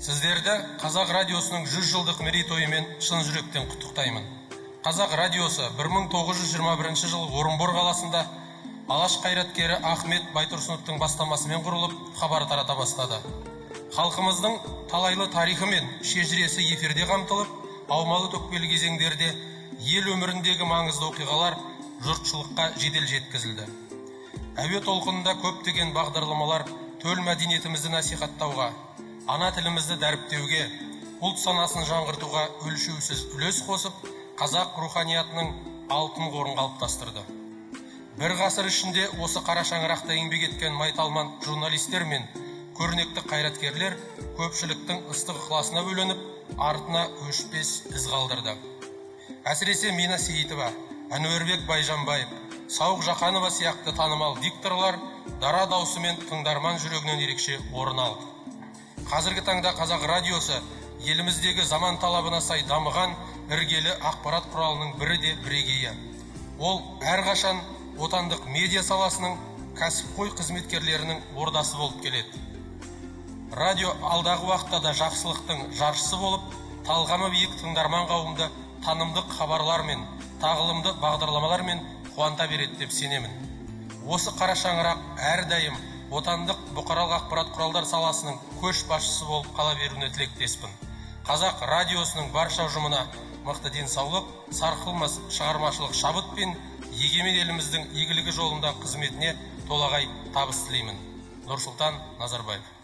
Сіздерді Қазақ радиосының 100 жылдық мерейтойымен шын жүректен құттықтаймын. Қазақ радиосы 1921 жылы Орынбор қаласында алаш қайраткері Ахмет Байтұрсыновтың бастамасымен құрылып, хабар тарата бастады. Халқымыздың талайлы тарихы мен шежіресі эфирде қамтылып, аумалы төкпелі кезеңдерде ел өміріндегі маңызды оқиғалар жұртшылыққа жедел жеткізілді. Әуе толқынында көптеген бағдарламалар төл мәдениетімізді насихаттауға, ана тілімізді дәріптеуге, ұлт санасын жаңғыртуға өлшеусіз үлес қосып, қазақ руханиятының алтын қорын қалыптастырды. Бір ғасыр ішінде осы қара шаңырақта еңбек еткен майталман журналистер мен көрнекті қайраткерлер көпшіліктің ыстық ықыласына бөленіп, артына өшпес із қалдырды. Әсіресе Мина Сейітова, Әнуарбек Байжанбаев, Сауық Жақанова сияқты танымал дикторлар дара даусымен тыңдарман жүрегінен ерекше орын алды. Қазіргі таңда Қазақ радиосы еліміздегі заман талабына сай дамыған іргелі ақпарат құралының бірі де бірегейі. Ол әрқашан отандық медиа саласының кәсіпқой қызметкерлерінің ордасы болып келеді. Радио алдағы уақытта да жақсылықтың жаршысы болып, талғамы биік тыңдарман қауымды танымдық хабарлармен, тағылымды бағдарламалармен қуанта береді деп сенемін. Осы қара шаңырақ әрдайым отандық бұқаралық ақпарат құралдар саласының көшбасшысы болып қала беруіне тілектеспін. Қазақ радиосының барша ұжымына мықты денсаулық, сарқылмас шығармашылық шабыт пен егемен еліміздің игілігі жолында қызметіне толағай табыс тілеймін. Нұрсұлтан Назарбаев.